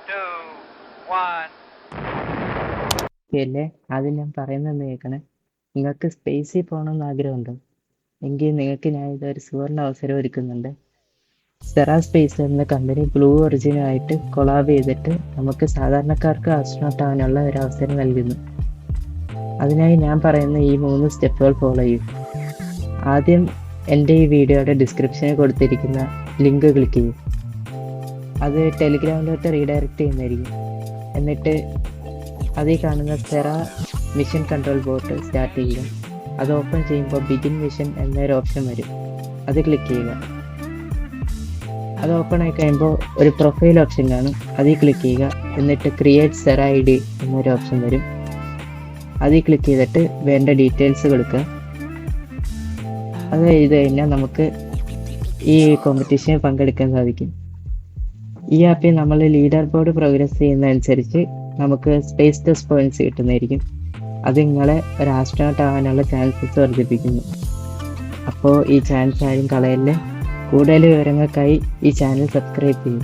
two, one. അല്ലേ ആദ്യം ഞാൻ പറയുന്നത് കേൾക്കണേ. നിങ്ങൾക്ക് സ്പേസിൽ പോകണമെന്ന് ആഗ്രഹമുണ്ടോ? എങ്കിൽ നിങ്ങൾക്ക് ഞാൻ ഇതൊരു സുവർണ അവസരം ഒരുക്കുന്നുണ്ട്. സെറാ സ്പേസ് എന്ന കമ്പനി ബ്ലൂ ഒറിജിനുമായിട്ട് കൊളാബ് ചെയ്തിട്ട് നമുക്ക് സാധാരണക്കാർക്ക് ആസ്ട്രോണോട്ട് ആവാനുള്ള ഒരു അവസരം നൽകുന്നു. അതിനായി ഞാൻ പറയുന്ന ഈ 3 സ്റ്റെപ്പുകൾ ഫോളോ ചെയ്യും. ആദ്യം എൻ്റെ ഈ വീഡിയോയുടെ ഡിസ്ക്രിപ്ഷനിൽ കൊടുത്തിരിക്കുന്ന ലിങ്ക് ക്ലിക്ക് ചെയ്യും. അത് ടെലിഗ്രാമിലോട്ട് റീഡയറക്റ്റ് ചെയ്യുന്നതായിരിക്കും. എന്നിട്ട് അതിൽ കാണുന്ന സെറാ മിഷൻ കൺട്രോൾ ബോട്ട് സ്റ്റാർട്ട് ചെയ്യുക. അത് ഓപ്പൺ ചെയ്യുമ്പോൾ ബിഗിൻ മിഷൻ എന്നൊരു ഓപ്ഷൻ വരും. അത് ക്ലിക്ക് ചെയ്യുക. അത് ഓപ്പൺ ആയി കഴിയുമ്പോൾ ഒരു പ്രൊഫൈൽ ഓപ്ഷൻ കാണും. അതിൽ ക്ലിക്ക് ചെയ്യുക. എന്നിട്ട് ക്രിയേറ്റ് സെറാ ID എന്നൊരു ഓപ്ഷൻ വരും. അതിൽ ക്ലിക്ക് ചെയ്തിട്ട് വേണ്ട ഡീറ്റെയിൽസ് കൊടുക്കുക. അത് ചെയ്ത് കഴിഞ്ഞാൽ നമുക്ക് ഈ കോമ്പറ്റീഷനിൽ പങ്കെടുക്കാൻ സാധിക്കും. ഈ ആപ്പിൽ നമ്മൾ ലീഡർ ബോർഡ് പ്രോഗ്രസ് ചെയ്യുന്നതനുസരിച്ച് നമുക്ക് സ്പേസ് ടെസ്റ്റ് പോയിന്റ്സ് കിട്ടുന്നതായിരിക്കും. അത് നിങ്ങളെ ഒരു ആസ്ട്രോണോട്ട് ആവാനുള്ള ചാൻസസ് വർദ്ധിപ്പിക്കുന്നു. അപ്പോൾ ഈ ചാൻസ് ആരും കളയല്ലേ. കൂടുതൽ വിവരങ്ങൾക്കായി ഈ ചാനൽ സബ്സ്ക്രൈബ് ചെയ്യും.